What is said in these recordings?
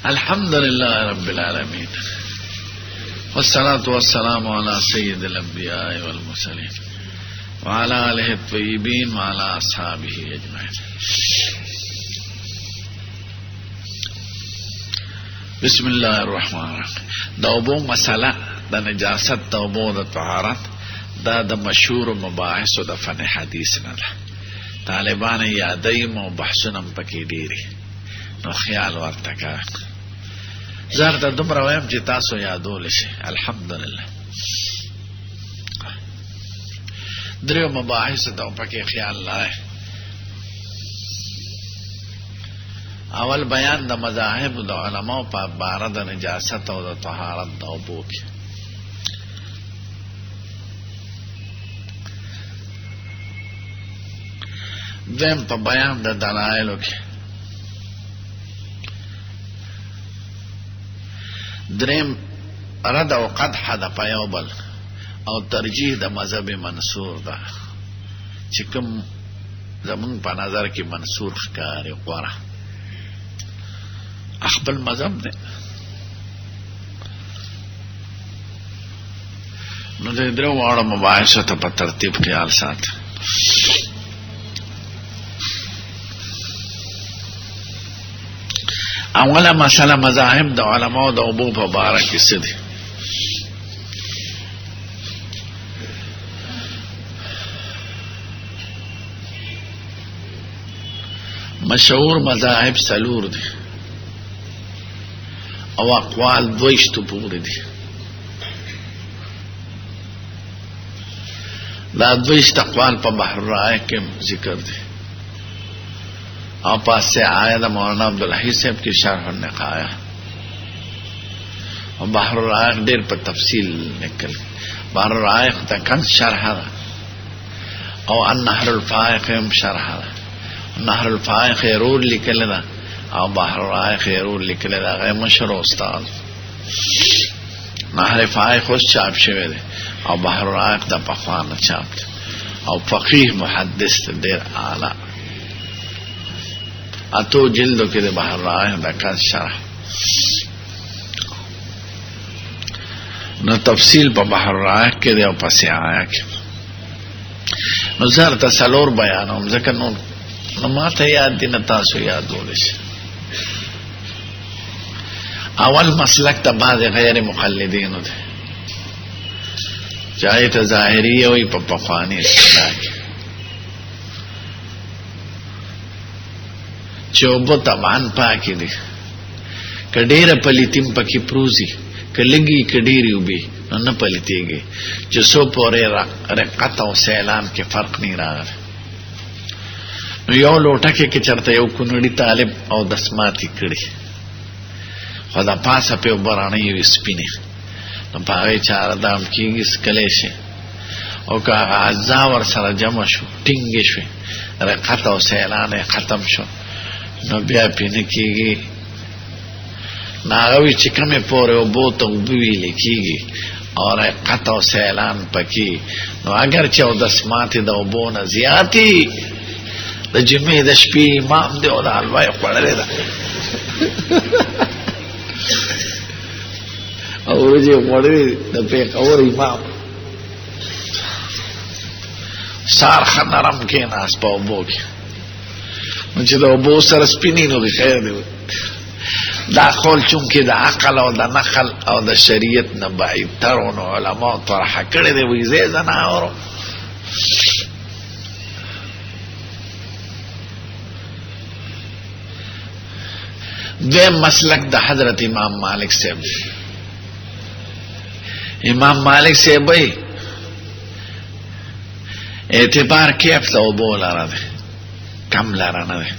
الحمد لله رب العالمين والصلاة والسلام على سيد الأنبياء والمرسلين وعلى آله الطيبين وعلى أصحابه أجمعين. بسم الله الرحمن الرحيم. دوبو مسألة دا نجاست دوبو دا طهارت دا مشهور مباحث دا فن حدیث نه ده. طالبان یادایم او بحثونه پکې ډیری نو خیال ورته کا زه ته دومره وایم چې تاسو یادول شي. الحمدلله دریو مباحث ته پکې خیال لای. اول بیان د مذاهب د علماء په باره د نجاست او د طهارت د اوبو کې. دیم په بیان د دلایلو کې. دریم رد او قدح د پیوبل او ترجیح د مذهب منصور ده چې کوم زمون په نظر کې منصور ښکاري غوره خپل مذهب ده. نو د درو واړو مباحثو ته په ترتیب خیال ساته. اوله مسله مذاهب د علماء د اوبو په باره کې څه دي. مشهور مذاهب سلور دي او اقوال دویشتو پورې دي. دا دویشت اقوال په بحر الرائق کې ذکر دي او پاس آیا دا مولانا عبدالحی صاحب کی شرح النقایہ اور بحر الرائق دیر پر تفصیل نکل. بحر الرائق تا کنز شرح دا او النهر الفائق شرح دا. النهر الفائق رول لکل دا او بحر الرائق رول لکل دا غیر مشهور استاد. نهر فائق اس چاپ شوه دے او بحر الرائق دا پخوان چاپ دے او فقیح محدث دیر اعلی اتو جلدو کې د بحر الرائق دا کنز شرح. نو تفصیل په بحر الرائق کې دی او پس آیا کې. نو زه ورته څلور بیانوم ځکه نو ما ته یاد دي نه تاسو یادولی شي. اول مسلک ته بعض غیر مقلدینو دی چې هغې ته ظاهریه وایي په پخواني اصطلاح کې چې اوبه طبعا پاکې دي که ډېره پلیتیم پکې پروزي که لږي که ډېرې اوبې نو نه پلیتېږي چې څو پورې رقت او سیلان کې فرق نه راغلی. نو یو لوټه کې که چېرته یو کونړي طالب او دسماتې کړي خو د پاسه پې اوبه رڼۍ وي سپینې نو په هغې چاره دام کېږي څکلی شي او که هغه اجزا ورسره جمع شو ټینګې شوې رقت او سیلان یې ختم شو نو بیا پې نه کېږي. نو هغه وي چې کمې پورې اوبو ته اوبه ویلې کېږي او رقت او سیلان پکې نو اگر چې اودس ماتې د اوبو نه زیاتې د جمعې د شپې امام دی او د حلوا یې خوړلې ده او ورځې یې خوړلې د پېښور امام سار ښه نرم کېناست په اوبو کې نو چې د اوبو سره سپینې نو خیر دی. دا قول چونکې د عقل او د نقل او د شریعت نه بعیدتر و نو علماو طرحه کړی دی وایي زه زناورو. دویم مسلک د حضرت امام مالک صاحب. امام مالک صاحب وایي اعتبار کیف د اوبو لره دی کم لره نه دی.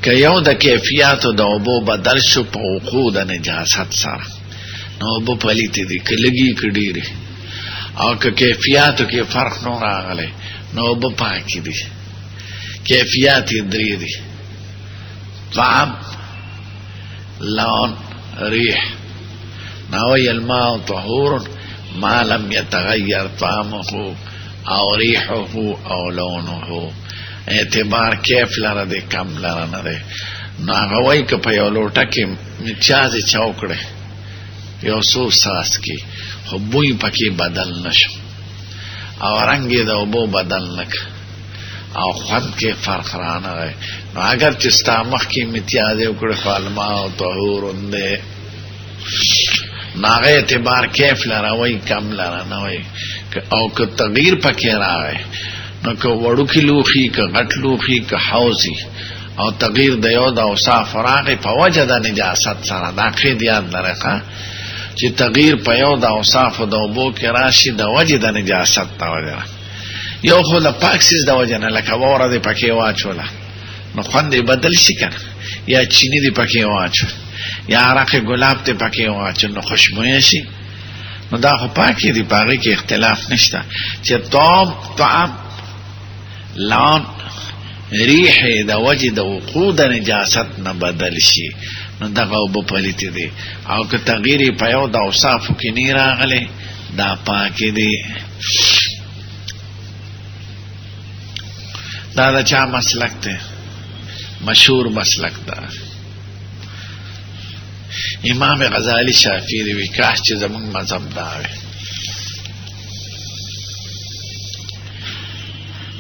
که یو د کیفیاتو د اوبو بدل شو په وقوع د نجاست سره نو اوبه پلیتې دي که لږي که ډېرې او که کیفیاتو کې فرق نو راغلی نو اوبه پاکې دي. کیفیات یې درې دي: طعم، لون، ریح. نوی الماء طهور ما لم يتغیر طعمه او ریحه او لونه. اعتبار کیف لره دی کم لره نه دی. ناغوی که په یو لوټه کې مچازې چاوکړې یو څو څاڅکي خو بوی پکې بدل نشو او رنګ یې د اوبو بدل نک او خوند کې فرق رانغی نو اگر چې ستا مخکې متیازې وکړې خو الماء طهور دی ناغه اعتبار کیف لره وای کم لره نه وای او که تغییر پکې راغی نو که وړوکی لوخي که غټ لوخي که حوزي او تغییر د یو د اوصاف راغی په وجه د نجاست سره دا قید یاد لره چې تغییر په یو د اوصاف د اوبو کې راشي د وجه د نجاست ته وجه یو خو د پاکسیز د وجه نه لکه وره دې پکې واچوله نو خوند یې بدل شي کنه یا چینی دې پکې واچو یا عرق گلاب ته پکې واچو نو خوشبویه شي نو دا خو پاکی دی پاکی کې اختلاف نشته چې طعام لون ریح د وجه د وقود نجاست نه بدل شي نو دغه اوبه پلیتې دي او که تغییر په یو د اوصافو کې نه راغلی دا پاکی دی دا د چا مسلک دی مشهور مسلک ده امام غزالی شافعی دی وی کاش چې زمونږ مذهب دا وي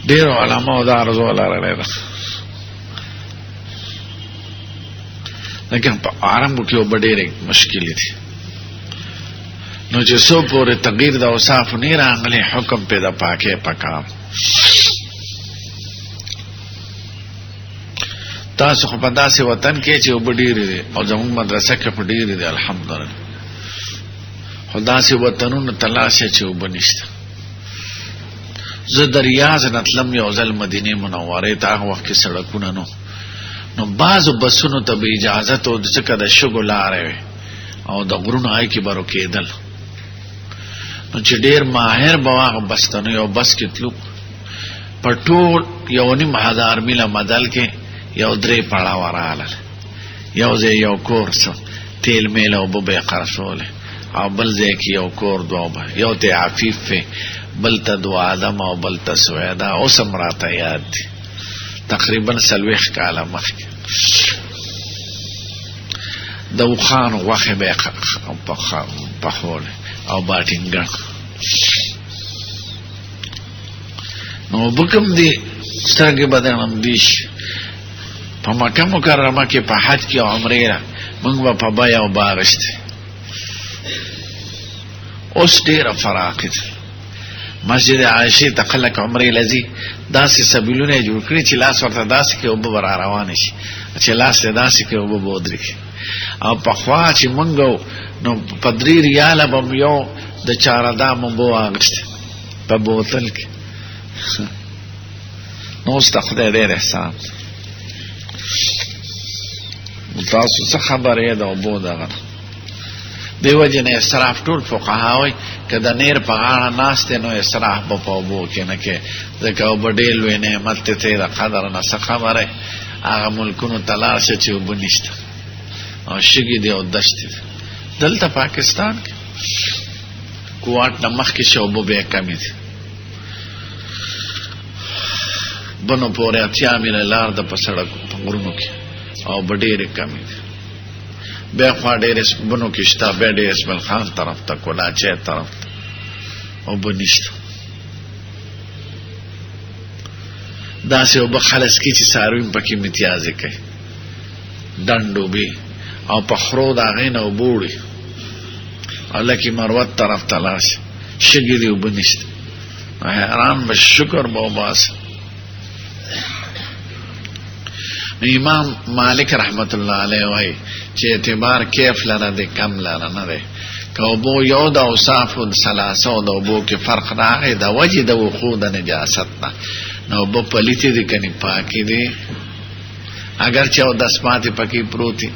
ډېرو علماو دا ارزو لرلی ده لیکن په عربو کې اوبه ډېرې مشکلې دي نو چې څو پورې تغییر د اوصافو نه راغلی حکم پې د پاکۍ پکار تاسو خو په داسې وطن کې چې اوبه ډېرې دي او زموږ مدرسه کې خو ډېرې دي الحمدلله خو داسې وطنونو ته لاړ شئ چې اوبه نشته زه د ریاض نه تلم یو ځل مدینې منورې ته هغه وخت کې سړکونه نو بعضو بسونو ته به اجازت و ځکه د شګو لارې وې او د غرونو هغې کې به روکېدل نو چې ډېر ماهر به هغه بس ته نو یو بس کې تلو په ټول 1.5 میله مزل کې یو 3 پړاوه راغلل یو ځای یو کور څه تیل میل اوبه به یې خرڅولې او بل ځای کې یو کور دوه اوبه یو ته عفیف وې بل ته 2 آدم او بل ته سویدا اوس هم راته یاد دي تقریبا 40 کاله مخکې د اوښانو غوښې به یې پخولې او باټینګن نو اوبه کوم دي سترګې به درنه همدې شي په مکه مکرمه کې په حج کې او عمرې را موږ به په بیه او باغشتې اوس ډېره فراقي ده مسجد عایشې ته خلک عمرې لځي داسې سبیلونه یې جوړ کړي چې لاس ورته داسې کې اوبه به را روانې شي چې لاس یې داسې کې اوبه به ودرېږي او پخوا چې موږ نو په 3 ریاله به یو د چارهدام اوبه واخیستې په بوتل کې نو اوس د خدای ډېر احسان تاسو څه خبر یې د اوبو دغه دی وجه نه اسراف ټول فقها وایي که د نیر په غاړه ناست نو اسراف به په اوبو کې نه کې ځکه اوبه ډېر لوی نعمت دی ته یې د قدر نه څه خبره هغه ملکونو ته لاړ شه چې اوبه نشته او شګې دي او دښتې دي دلته پاکستان کې کوواټ نه مخکې چې اوبه بیا کمې دي بنو پورې 80 میله لار ده په سړکو په غرونو کې او به ډېرې کمې دي بیا خوا ډېرې بنو کې شته بیا ډېر اسماعیل خان طرف ته کولاچی طرف ته اوبه نشته داسې اوبه خلص کړي چې څاروي هم پکې امتیازې کوي ډنډ اوبې او په خرو د هغې نه اوبه وړي او لکې مروت طرف ته لاړ شي شګې دي اوبه نشته حیران به شکر به وباسه امام مالک رحمت الله علیه وای چې اعتبار کیف لره دی کم لره نه دی که اوبو یو د اوصافو ثلاثه او د اوبو کې فرق راغی د وجې د وقوع د نجاست نه نو اوبه پلیتې دي کنې پاکې دي اگر چې او دسماتې پکې پروتي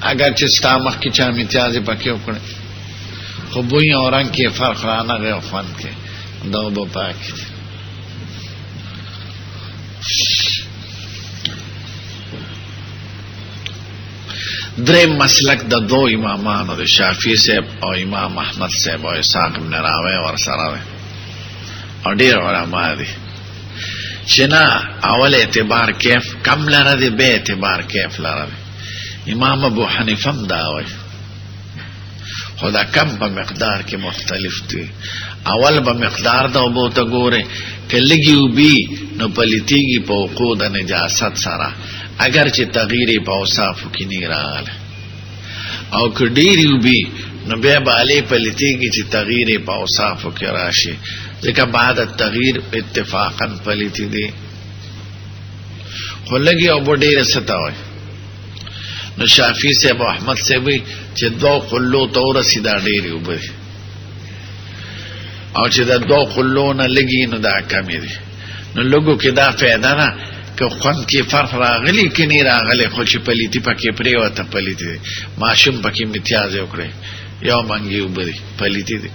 اگر چې ستا مخکې چا امتیازې پکې وکړې خو بوی او رنګ کې فرق رانغی او خوند کې د اوبه پاکې دي دریم مسلک د 2 امامانو د شافعي صاحب او امام احمد صاحب او اسحاق بن راویه ورسره دی او ډېر علما دي چنا اول اعتبار کیف کم لره دی بے اعتبار کیف لره دی. امام ابو حنیفم داوی خدا کم په مقدار کې مختلف دی. اول به مقدار دا وبو ته ګوره که لږي وبي نو پلیتیږي په وقود نجاست سره اگر چې تغییر په اوصافو کې نه راغله، او که ډېر وبي نو بیا به علی پلیتیږي چې تغییر په اوصافو کې راشي، ځکه بعد التغییر اتفاقا پلیتی دی. خو لږي او ډېر ستوي نو شافعي صاحب او احمد صاحب چې دو قلو ته ورسېدا ډېرې اوبه دي، او چې د دو قلو نه لږي نو دا کمې دي. نو لږو کې دا فایده ده که خوند کې فرق راغلی که نه راغلی، خو چې پلیتي پکې پرېوته پلیتي دي. ماشوم پکې امتیاز وکړي یو منګي اوبه دي پلیتي دي،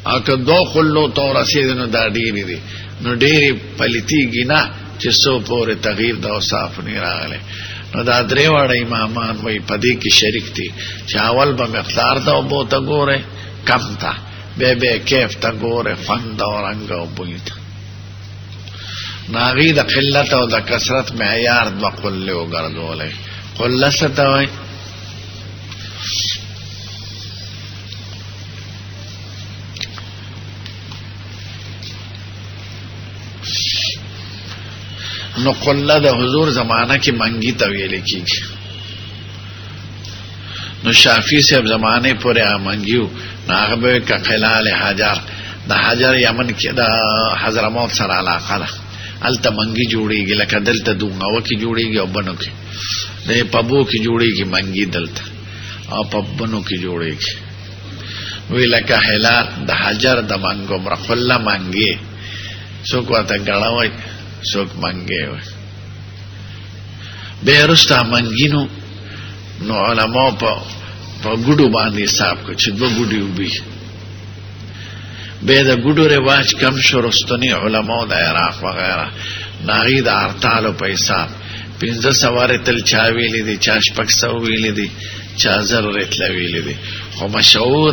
او که دو قلو ته ورسېدي نو دا ډېرې دي، نو ډېرې پلیتیږي نه چې څو پورې تغییر د اوصافو نه راغلی. نو دا درې واړه امامان وایي په دې کې شریک دي چې اول به مقدار د اوبو ته ګوره کم ته، بیا بیا کیف ته ګوره خوند او رنګ او بوی ته. نو هغې د قلت او د کثرت معیار دوه قلې وګرځولی. قله څه ته وایي؟ نو قله د حضور زمانه کې منګي ته ویل کېږي. نو شافعي صاحب زمانه پورې منګیو نو هغه به که خلال حجر د حجر یمن کې د حضرموت سره علاقه ده، هلته منګي جوړېږي لکه دلته دونغوه کې جوړېږي او بنو کې، د پبو کې جوړېږي منګي دلته او په بنو کې جوړېږي. وی لکه هلال د حجر د منګو مره قله منګي، څوک ورته ګړه وایي څوک منګي وایي. بیا وروسته منګینو نو علماء په ګډو باندې حساب کړ چې دوه ګډې وبي. بیا د ګډو رواج کم شو، رستنی علماء د عراق وغیره ناغي د ارتالو په حساب 1500 رتل چا ویلي دي، چا 600 ویلي دي، چا 1000 رتل ویلي دي، خو مشهور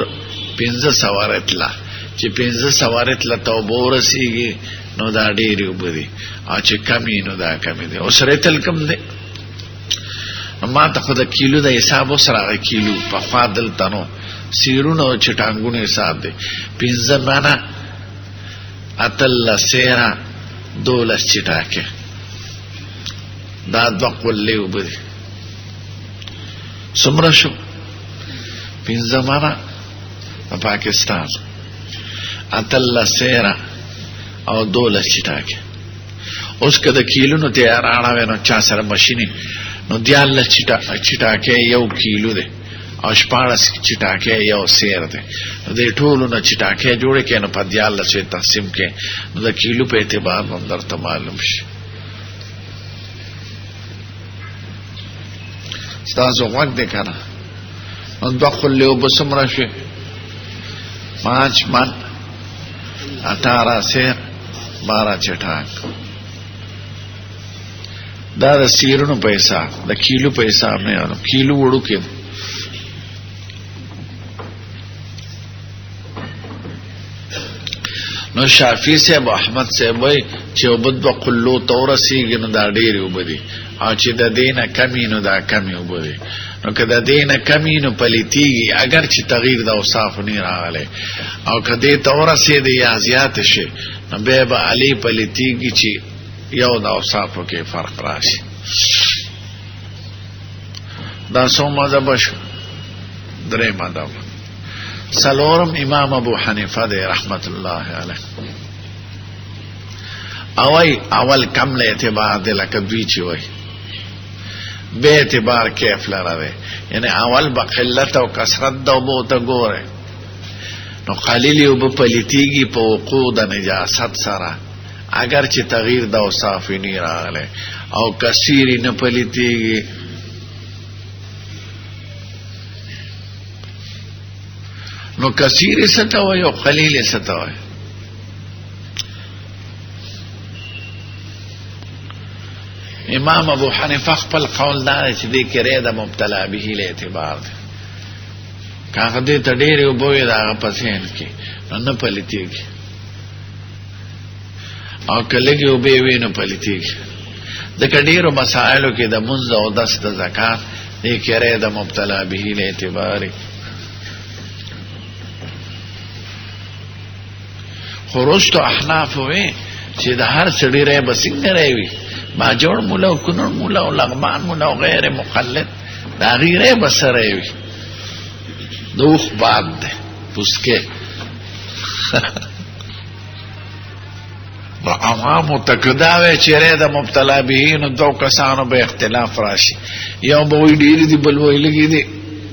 1500 رتله چې 1500 رتله توبه ورسیږي نو دا ډېرې اوبه دي، او چې کمې نو دا کمې دي. اوس رتل کم دی؟ ما ته خو د کیلو د حساب اوس راغی، کیلو پخوا دلته نو سیرونه او چټانګونو حساب دی. 15 مانه اتلس سیره 12 چټاکې، دا دوه قلې اوبه دي. څومره شو؟ 15 مانه په پاکستان اتلس سیره او 12 چټاکې. اوس که د کیلونو تیار اړوي نو چا سره ماشیني نو 14 چټاکې یو کیلو دی او 14 چټاکې یو سیر دی. نو د ټولو نه چټاکې جوړې کړي نو په 14 تقسیم کړي نو د کیلو په اعتبار هم درته معلوم شي. ستاسو غوږ دی که نه؟ نو دوه قلې اوبه څومره شوې؟ 5 من 18 سیر 12 چټاک. دا د سیرونو په حساب، د کیلو په حساب نه یادو، کیلو وړو کې. نو شافعي صاحب او احمد صاحب وایي چې اوبه دوه قلو ته ورسېږي نو دا ډېرې اوبه دي، او چې د دې نه کمې نو دا کمې اوبه دي. نو که د دې نه کمې نو پلیتېږي اگر چې تغییر د اوصافو نه راغلی، او که دې ته ورسېدی یا زیاتې شي نو بیا به علي پلیتېږي چې یو د اوصافو کې فرق راشي. دا څو مذهبه شو؟ 3 مذهب. څلورم امام ابو حنیفه دی رحمت الله علیه. اول کم له اعتبار دی لکه دوی چې وایي، بے اعتبار کیف لره دی، یعنی اول به قلت او کثرت د اوبو ته ګوره نو قلیلې اوبه پلیتېږي په وقوع د نجاست سره اگر چې تغییر د اوصافو نه راغلی، او کثیرې نه پلیتېږي. نو کثیرې څه ته وایي او قلیلې څه ته وایي؟ امام ابو حنیفه خپل قول دا دی چې دې کې ری د مبتلا به له اعتبار دی، که هغه دې ته ډېرې اوبه وي د هغه په ذهن کې نو نه پلیتېږي، او کلګي او به وینو پلیتیږي. د کډیرو مسائلو کې د منځ او دس د زکات دې کېره د مبتلا به له اعتبار خروج تو احناف وې چې د هر سړي رې بسنګ راوي ما جوړ مولا او کنور مولا او لغمان مولا او غیر مقلد دا غیره بسره وي دوخ باد ده پوسکه با عوامو تکداوه چیره دا مبتلا بهینو دو کسانو به اختلاف راشي یو بوی ډیری دی بلوی لگی دی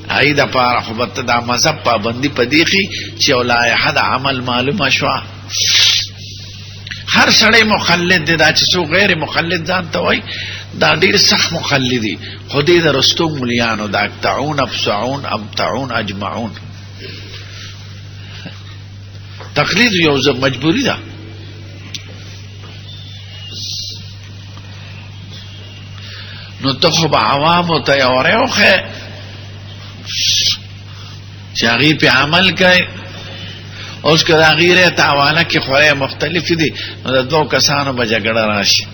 ای دا پارا خوبت دا مذہب پابندی پدیخی چی اولائحه دا عمل معلوم شوا هر سړی مخلد دی دا چې سو غیر مخلد ځان ته وای دا ډیر سخت مخلدي خدای د رستو مليانو دا اقطعون ابصعون ابتعون اجمعون تقلید یو مجبوری ده. نو ته خو به عوامو ته یو ورېوخې چې هغې پې عمل کوي. اوس که د هغې ریت حواله کې خورۍ مختلف دي نو د دوو کسانو به جګړه راشي.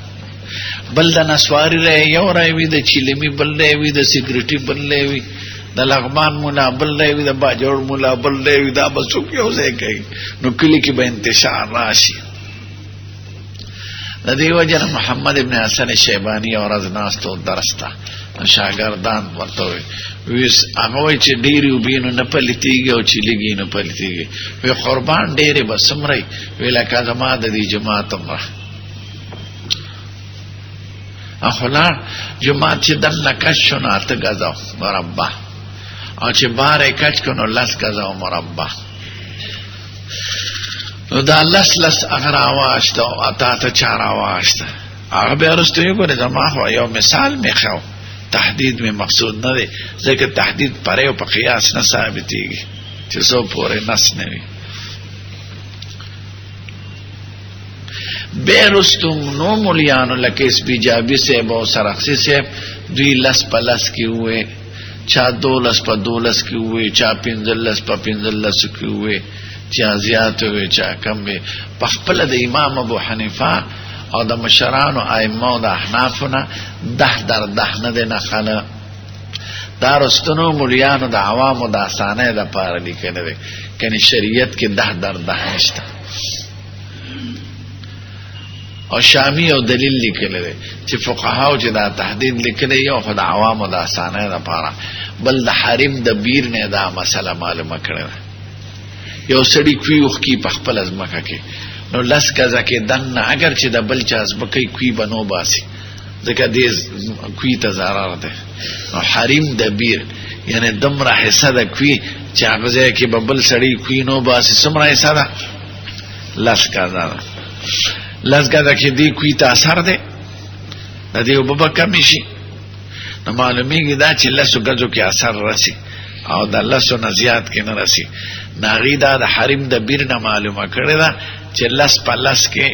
بل د نسواري رای یو رای وي د چیلمي بل رای وي د سیګریټي بل رای وي د لغمان مولا بل رای وي د باجوړ مولا بل رای وي دا به څوک یو ځای کوي نو کلي کې به انتشار راشي. د دې وجه نه محمد ابن حسن شیباني یو ورځ ناست و درس ته شاګردان ورته وایي هغه وایي چې ډېرې اوبې نو نه پلیتېږي او چې لږې نو پلیتېږي. وایي قربان ډېرې به څومره وي وایي لکه زما د دې جماعت عمره اخلاق جماعت چې دننه کش شو نو 8 ګزه مربع او چې باره کچ کړو نو 10 ګزه مربع نو دا لس اگر آواشتا او اتا چار آواشتا هغه بیا وروسته یې ګورې زما خو یو مثال مې ښو تحدید مې مقصود نه دی ځکه تحدید پرې او په قیاس نه ثابتېږي چې څو پورې نس نه وي. بیا وروسته نو مولیانو لکه اسپیجابي صاحب او سرخسي صاحب دوی 10 په 10 کې ووې چا 12 په 12 کې ووې چا 15 په 15 کې ووې چا زیات وي چا کم وي. په خپل د امام ابو حنیفه او د مشرانو ائمه او د احنافونه 10 در 10 نه دی نقله دا رستنو مولیانو د عوامو د اسانه د پاره لیکل دي کني شریعت کې 10 در 10 نشته او شامی او دلیل لیکل دي چې فقهاو چې دا تحدید لیکل یو خد عوامو د اسانه د پاره بل د حریم د بیر نه دا مسله معلومه کړه. یو سړی کوي وخ کی په خپل ازمکه کې نو 10 ګزه کې دنه اگر چې د بل چا ازمکه کوي بنو باسي ځکه دې کوي ته ضرر ده. نو حریم د بیر یعنی دمره حصہ ده کوي چې هغه ځای کې بل سړی کوي نو باسي څومره حصہ ده 10 ګزه 10 ګزه کې دې کوي ته اثر ده د دې وببه کم شي نو معلومیږي دا چې 10 ګزو کې اثر راسي او د 10 نه زیات کې نه راسي. ناغی دا د حریم د بیر نه معلومه کړی دا چې 10 په 10 کې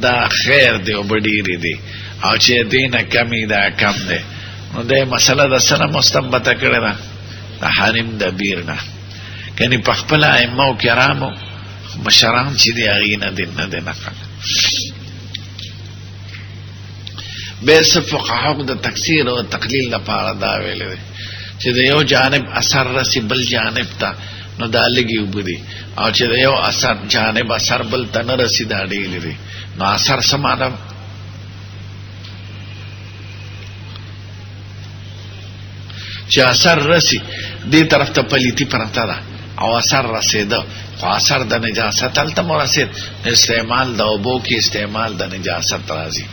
دا خیر دی او بډیری دی او چې دینه کمی دا کم دی نو دا مسله د سره مستنبطه کړی دا د حریم د بیر نه کني په خپل ائمه او کرامو مشران چې دی هغه نه دین نه دی نقل. به فقهاو د تکثیر او تقلیل لپاره دا ویل دي چې د یو جانب اثر رسی بل جانب ته نو دا لګي وبدي او چې یو اثر جانب اثر بل تن رسی دا ډېر لري نو اثر سمانه چې اثر رسی دې طرف ته پلیتی پرتا ده او اثر رسیده خو اثر د نجاست تلته مرسید استعمال د اوبو کې استعمال د نجاست راځي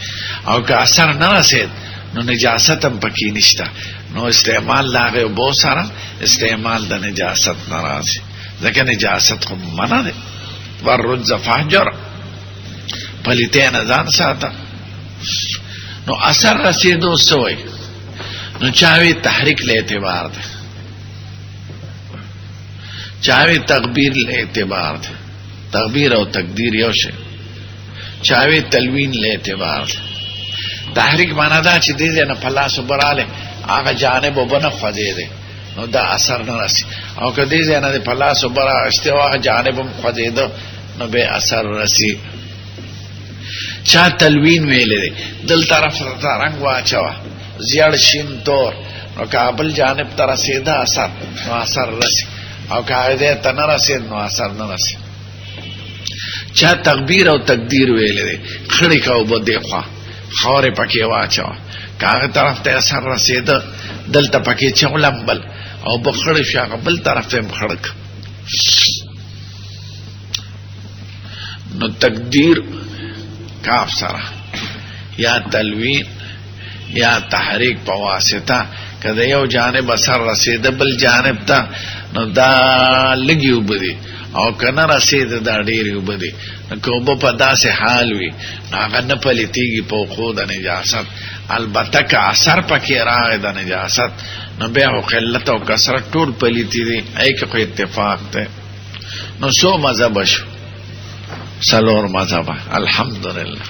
او که اثر نه رسید نو نجاست هم پکې نشته نو استعمال لاغه اوبو سره استعمال د نجاست ناراضي ځکه نجاست خو منع ده ورج فحجر پلیتین ځان ساته. نو اثر رسیدو سوی نو چاوی تحریک له اعتبار ده چاوی تغبیر له اعتبار ده تغبیر او تقدیر یو شی چاوی تلوین له اعتبار ده. تحریک معنا دا چې دې نه پلاس وبراله هغه جانب وبنه خوځې ده نو دا اثر نه راسي او که دې نه پلاس وبرا استوا جانب هم خوځې ده نو به اثر راسي. چا تلوین ویلې دل طرف ته رنگ واچوا زیړ شین تور نو کابل جانب ته رسیدا اثر نو اثر رسی او قاعده ته نه رسید نو اثر نه رسی چا تکبیر او تقدیر ویلې خړې کا وبدې خوا خورې پکې واچوا کاغه طرف ته اثر رسید دلته پکې چولمبل او بخړ شاغه بل طرف ته بخړک نو تقدیر کاف سره یا تلوین یا تحریک په واسطه کله یو جانب اثر رسید بل جانب ته نو دا لګي وبدي او کنه رسید دا ډیر وبدي کوم په داسې حال وي هغه نه پلیتيږي په خود نجاست البته که اثر پکې راغی د نجاست نو بیا قلت او کثرت ټول پلیتی دي ایک خو اتفاق ده نو سو مذهب شو سلور مذهب الحمدلله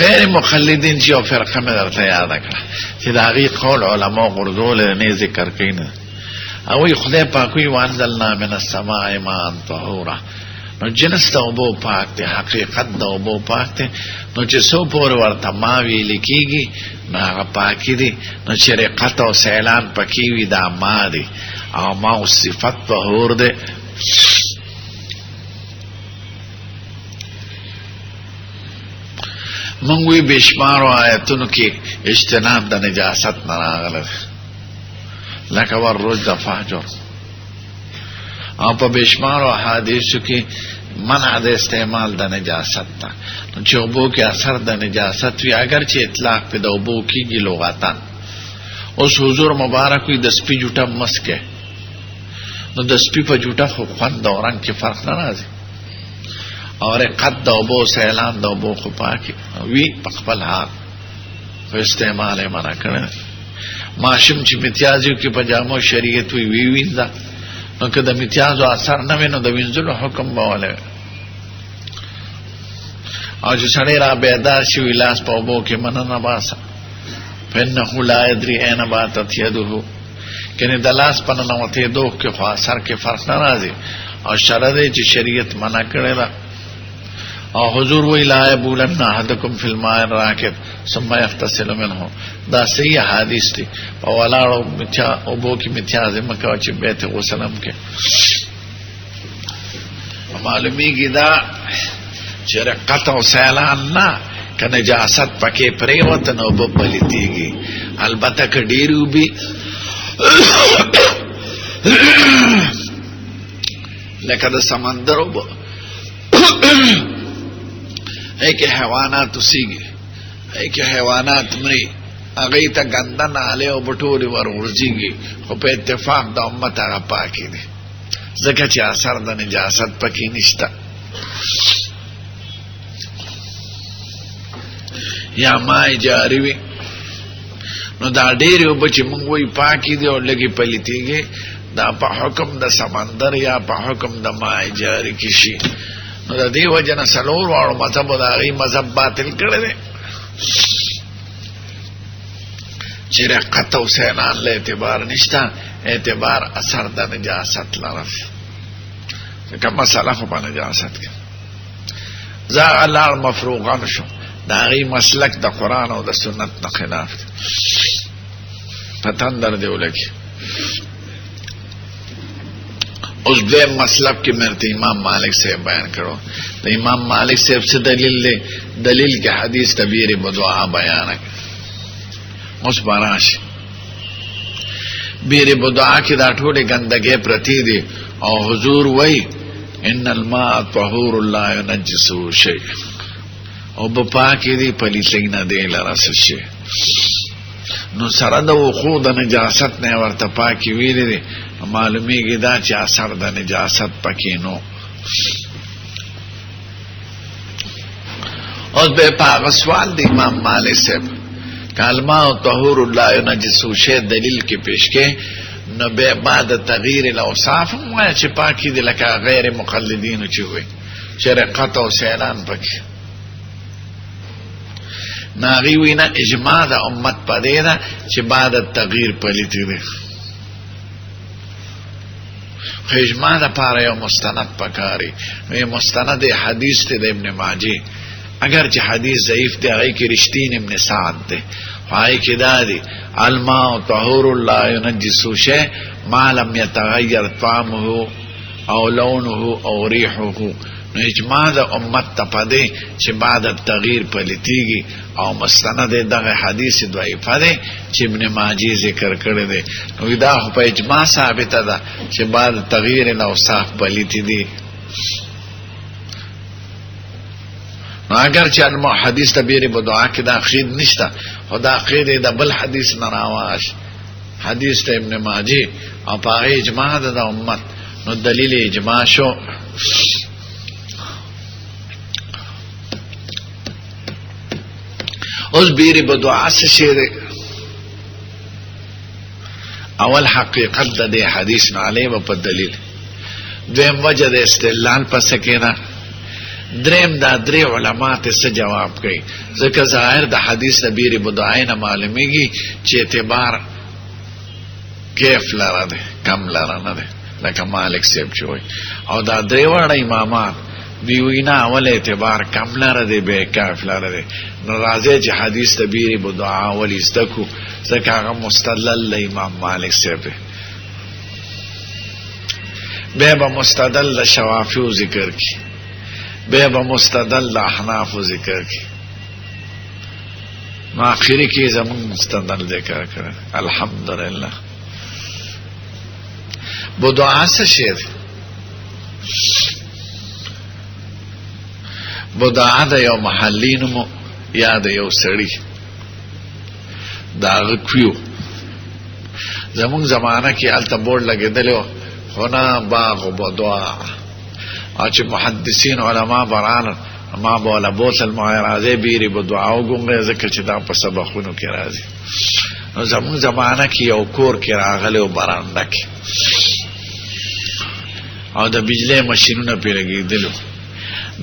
غیر مخلدین چې او فرقه مې درته یاد کړه چې دا غي قول علما غردول نه ذکر کین او خدای پاک وی وانزلنا من السماء ماء طهورا نو جنس ته وبو پاک ته حقیقت ته وبو پاک ته نو چې سو پور ورته ما وی لیکيږي هغه پاکي دي نو چې رقت او سیلان پکې وی دا ما دي او ما صفت طهور ده منگوی بشمار و آیتونو کی اجتناب دا نجاست نراغل لکه ور رجد فحجر او پا بشمار و حادیثو کی منع دا استعمال دا نجاست تا چه اوبو کی اثر دا نجاست وی اگر چه اطلاق پی دا اوبو کی گی لغتان اس حضور مبارکوی دسپی جوٹا مسکے نو دسپی پا جوٹا خوند و رنگ کی فرق نرازی اور قد دوبو سیلان دوبو خپاکی وی پخپل حال استعمال منع کرنے ماشم چی متیازیو کی پجامو شریعت وی ویندا نو که دا متیازو اثر نوی نو دا وینزلو حکم باولے او جو سڑی را بیدار شوی لاس پاوبو کی منن نباسا فینہو لا ادری این باتت یدہو کنی دا لاس پننوتی دوخ کی خواہ سر کی فرق نرازی او شرده چی شریعت منع کرنے دا او حضور وی لا یبولن احدکم فی الماء الراکد ثم یغتسل منه دا صحیح حدیث دی او ولاړو متیا او بو کی متیاز مکه چې بیت غسلم کې معلومیږي دا چې رقت او سیلان نه ک نجاست پکې پریوت نو په پلیتیږي البته ک ډیرو بي لکه د سمندر وب ایک حیوانات اسیگی ایک حیوانات مری اغیتا گندن آلے و بطوری ورورزیگی خو پہ اتفاق دا امت آغا پاکی دی زکا چی اثر دا نجاست پکی نشتا یا مائی جاریوی نو دا ډیری او بچی منگوی پاکی دی اور لگی پلیتیگی دا پا حکم دا سمندر یا پا حکم دا مائی جاری کشی نو دا دی وجه سلور وارو مذہب و دا غی مذہب باطل کرده چی رقت و سینان لے اعتبار نشتا اعتبار اثر دا نجاست لرف کم مسئلہ خو پا نجاست کن زا اللہ مفروغان شو دا غی مسلک دا قرآن و دا سنت نا خلاف پتن در دیو لگی اس دویم مسلب کی مرتے امام مالک سے بیان کرو تو امام مالک سے سے دلیل دے دلیل کے حدیث تبیر بدعا بیان اس باراش بیر بدعا کی دا ٹھوڑے گندگے پرتی دی او حضور وی ان الماء طهور لا ينجسه شيء او بپاکی دی پلیتین دی لرس شی نو سره د وقوع د نجاست نه ورته پاکی ویری دی معلومیږي دا چې اثر د نجاست پکې نو اوس به په سوال د امام مالک صاحب کلمه طهور الله ينجسو شی دلیل کې پیش کې نو به بعد تغییر الاوصاف وای چې پاکی دي لکه غیر مقلدین چې وي چې رقت او سیلان پکې ناغي وینا اجماع د امت پدې ده چې بعد تغییر پلیتی دي خو اجماع د پاره یو مستند پکاري نو مستند حدیث ته د ابن ماجه اگر چې حدیث ضعیف دی هغه کې رښتین ابن سعد دی هغه کې دا دی الماء طهور لا ينجس شيء ما لم يتغير طعمه او لونه او ريحه نو اجماع د امت ته پدې چې بعد التغییر پلیتیږي او مستند دغه حدیث ضعیفه دی چې ابن ماجه ذکر کړی دی نو دا په اجماع ثابته ده چې بعد تغییر الاوصاف پلیتی دي نو اگر چې حدیث تبیر بدعا کې دا قید نشته خدا قید د بل حدیث نه راواش حدیث ته ابن ماجه او په اجماع د امت نو دلیل اجماع شو اوس بیر بدعا څه شی دی اول حقیقت د دې حدیث نه علیه په دلیل دویم وجه د استدلال پس کېنا دریم دا درې علماء ته څه جواب کوي ځکه ظاهر د حدیث د بیر بدعا نه معلومیږي چې اعتبار کیف لاره ده کم لاره نه ده لکه مالک صاحب چې وایي او دا درې وړه امامان وینا اول اعتبار کم لاره ده به کیف لاره ده نو راځي چې حدیث د بیر بدعا ولې استکو ځکه هغه مستدلل له امام مالک صاحب ده به مستدل شوافی ذکر کی بے با مستدل احناف ذکر کی نو آخری کی زمان مستدل ذکر کرن الحمدللہ بدعا سے شیر بدعا دا یو محلی نمو یا دا یو سڑی دا غکویو زمان زمانہ کی علتا بورد لگے دلیو ہونا باغ و بدعا او چې محدثین علما بران ما بولا بوتل معرازه بیری بدعا وګونګه ځکه چې دا په سبقونو کې راځي نو زمون زمانہ کې یو کور کې راغلی او برانده کې او د بجلی ماشینونه پې لګېدلو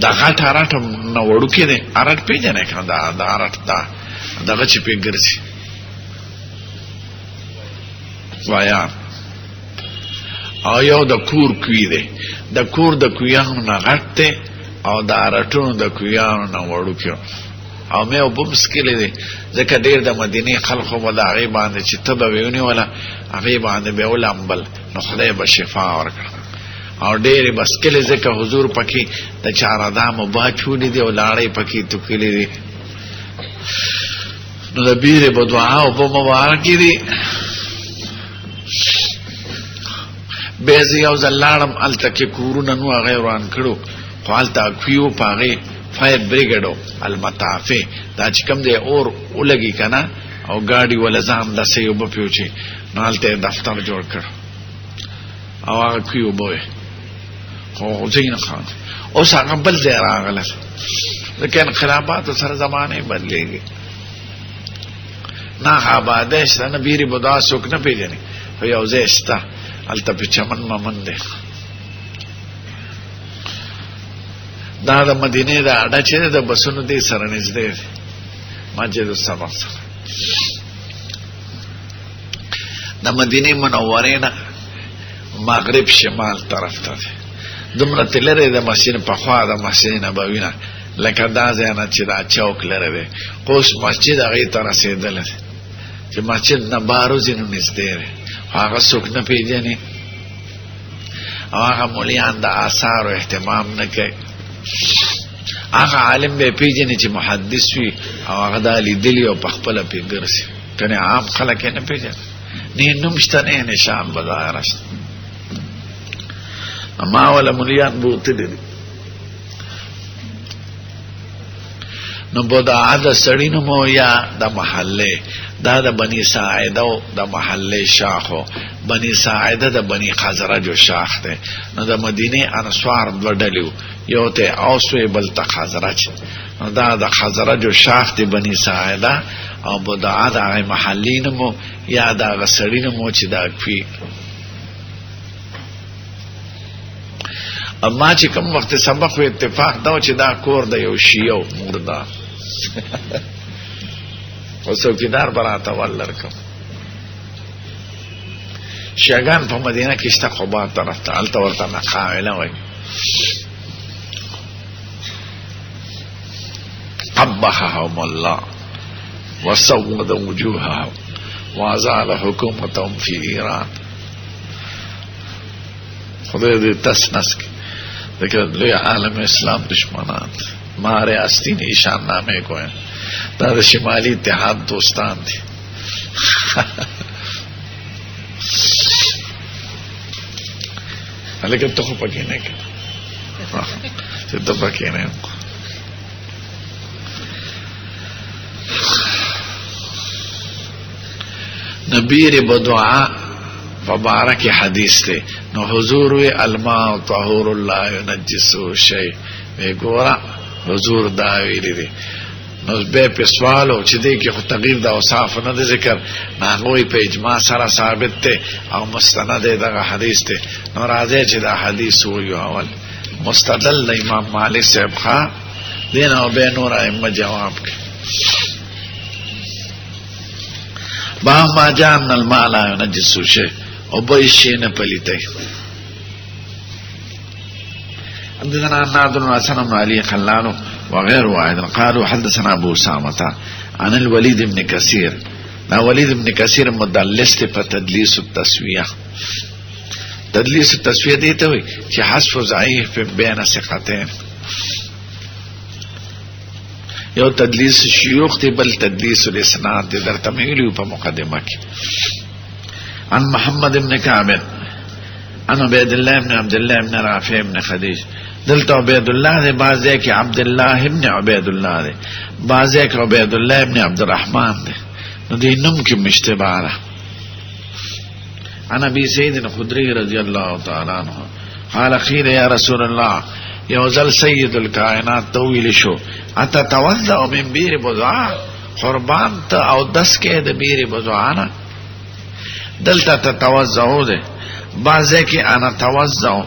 دا غټ ارټ نه وړوکی دی ارټ پېژنې که دا ارټ دا دغه چې پې ګرځي وایان او یو د کور کوي دی د کور د کویانو نه غټ دی او د ارټونو د کویانو نه وړوکی او مې اوبه مسکلې دی ځکه ډېر د مدینې خلکو به د هغې باندې چې ته به وې ونیوله هغې باندې به ولامبل نو خدای به شفا ورکړه او ډېرې بسکلې ځکه حضور پکې د چارهدامو باچولې دي او لاړې پکې توکلې دي نو د بیرې بدعا اوبه مبارکې دي بیا زه یو ځل لاړم هلته کې کورونه نو هغه یې وران کړو خو هلته کوي په هغې فایر بریګیډ المطافې دا چې کوم دی اور ولګي که نه او ګاډي وله ځان داسې اوبه پې وچې نو هلته یې دفتر جوړ کړ او هغه کوي اوبه وې خو ځای نه خان اوس هغه بل ځای راغله ځکه انقلاباتو سره زمانې بدلېږي نه آبادی شته نه بیرې بدعا څوک نه پېژني خو یو ځای شته هلته پې چمن ممن دی دا د مدینې د اډه چې دی د بسونو دې سره نږدې دی مسجد الصبح سره د مدینې منورې نه مغرب شمال طرف ته دی دومره تې لرې د مسجد پخوا د مسجد نبوي نه لکه دا ځای نه چې دا چوک لرې دی خو اوس مسجد هغې ته رسېدلی دی چې مسجد نه بار وځي نو نږدې دی هغه څوک نه پېژني او هغه مولیان د آثارو اهتمام نه کوي هغه عالم به پېژني چې محدث وي او هغه دا لیدلي او په خپله پې ګرځي کنې عام خلک یې نه پېژني نه نوم شته نه نشان به ظاهره شته ما ولا مولیان بوتلی دي نو بدعا د سړي نوم یا د محلې دا د بني ساعده د محلې شاخو بني ساعده د بني خزرج شاخ دی نو د مدینې انصار دوه ډلې یو ته اوس وی بل ته خزرج نو دا د خزرج شاخ دی بني ساعده او بدعا د محلې نوم یا د سړي نوم چې دا کوي اما چې کوم وخت سبق و اتفاق دا چې دا کور د یو شیعو مردار او څوکیدار براته ولرکم شیعاګان په مدینه کې شته قباء طرف ته هلته ورته مقاوله وایي قبحهم الله وسود وجوههم وازال حکومتهم فی ایران خدای دې تسنس کی لیکن لوی عالم اسلام دشمنان مارے آستین ایشان نامے کو ہیں دا شمالی اتحاد دوستان تھی لیکن تو پکی نہیں کہ تو پکی نہیں نبیر بدعا مبارک حدیث تے نو حضور الماء طهور لا ينجسه شيء وی ګورا حضور دا ویلی دی نو به په سوالو چې دی کې خو تغییر دا اوصاف نه د ذکر ناغوی په اجماع سره ثابت ته او مستند دغه حدیث ته نو راځي چې دا حدیث ویو اول مستدل امام مالک صاحب ښا دین او به نور ائمه جواب کوي با ما جان الماء لا ينجسه شيء او به شي نه پلیته حدثنا نادر بن حسن بن علي خلال وغير واحد قالوا حدثنا ابو اسامه عن الوليد بن كثير نا وليد بن كثير مدلس په تدليس التسويه تدليس التسويه دي ته وي چې حذف ضعيف بين ثقتين یو تدلیس شیوخ تی بل تدلیس الاسناد دی در تمیلیو پا مقدمه کی عن محمد ابن کعب عن عبید اللہ ابن عبداللہ ابن رافع ابن خدیج دلتا عبید اللہ دی بازے کی عبداللہ ابن عبید اللہ دی بازے کی عبید اللہ ابن عبدالرحمن دی نو دی نم کی مشتبارا عن ابی سید خدری رضی اللہ تعالی عنہ قال خیر یا رسول اللہ یوزل سید الکائنات طویل شو اتا توضع من بیر بضعا قربان تا او دس که ده بیر بضعانا دلتا تا توضعو ده بعضے که انا توضعو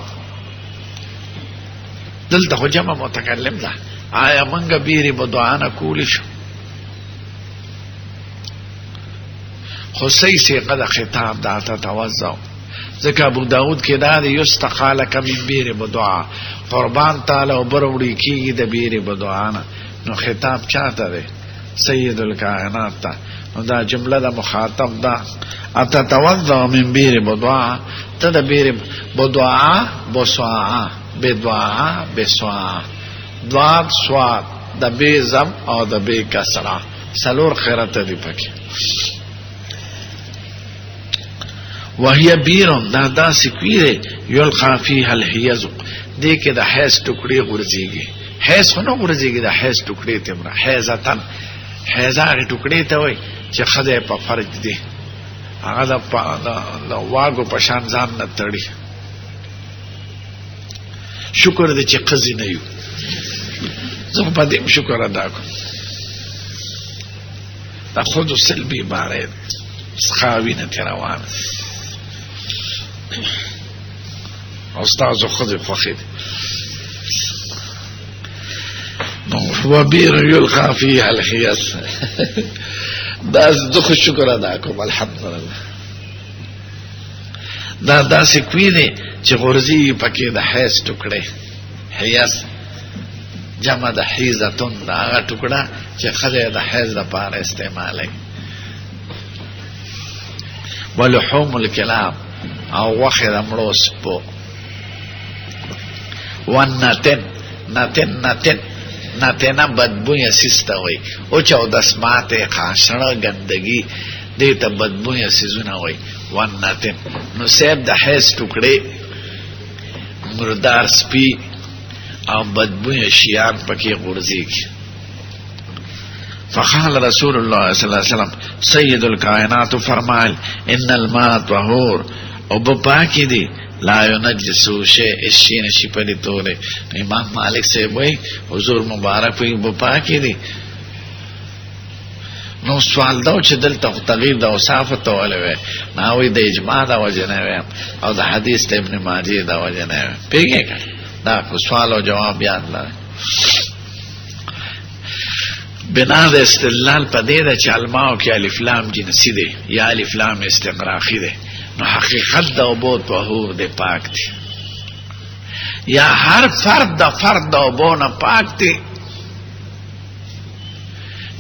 دلتا خو جمع متکلم ده آیا منگا بیر بضعانا کولی شو خصی سیقه ده خطاب ده تا توضعو ذکر ابو داود کې دا دی یستقالک من بیر بدعا قربان تعالی او بروړي کیږي د بیر بدعا نو خطاب چاته دی سید الکائنات ته نو دا جمله د مخاطب دا اتتوضا من بیر بدعا ته د بیر بدعا بسوا بدعا بسوا ضاد صاد د بیزم او د بی کسرا سلور خیرت دی پکې وهي بيرون دا سکویره یلقا فيها الحيز دې کې د حیز ټوکړي غورځيږي حیز خو نه غورځيږي د حیز ټوکړي تمره حیزتن حیزه ټوکړي ته وای چې خدای په فرج دي هغه د واګو په شان ځان نه تړي شکر دې چې قضې نه یو زه په دې شکر ادا کوم دا خود سلبي باره سخاوي نه روان استاد خود فخید وبير يلقى فيها الحياس دا دخل شکر ادا کوم الحمدلله دا سکوینه چې غورځي پکې د حیز ټوکړي حیاس جمع د حیزتون دا هغه ټوکړه چې خدای د حیز لپاره استعمالوي ولحوم الكلاب او وخی د مړو سپو نتن بدبوی سیستا وی او چاو دسمات خاشنه گندگی دیتا بدبوی سیزونه وی ونتن نو سیب د حیث ټوکړي مردار سپی او بدبوی شیان پکی غورځيږي فقال رسول الله صلی الله علیه وسلم سید الکائنات فرمائل ان الماء طهور او بپاکی دی لا ينجسو شيء الشين شي پدی توله امام مالک سے وای حضور مبارک وی بپاکی دی نو سوال دا چې دلته تغییر دا اوصاف ته ولوي ناوی د اجماع دا وجنه او د حدیث ابن ماجه دا وجنه پیګه دا سوال او جواب یاد لرئ. بنا د استدلال په دې ده چې علماو کې الف لام جنسي دی یا الف لام استغراقي دی، نو حقیقت د اوبو طهور دی، پاک دی، یا هر فرد د اوبو نه پاک دی،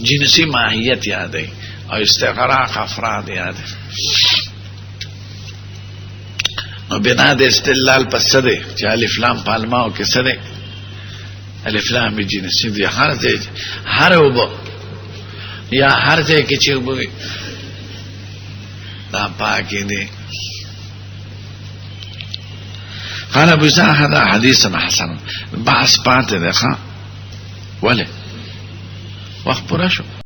جنسی ماهیت یادی او استغراق افراد یادی. نو بنا د استدلال په څه دی چې الف لام په علماو کې څه دی؟ الف لام جنسی دی، هر ځای هر اوبو یا هر ځای کې چې اوبو دا پاکی دی. قال ابو اسحاق هذا حديث حسن. بحث پاتې ده ښه، ولې وخت پوره شو.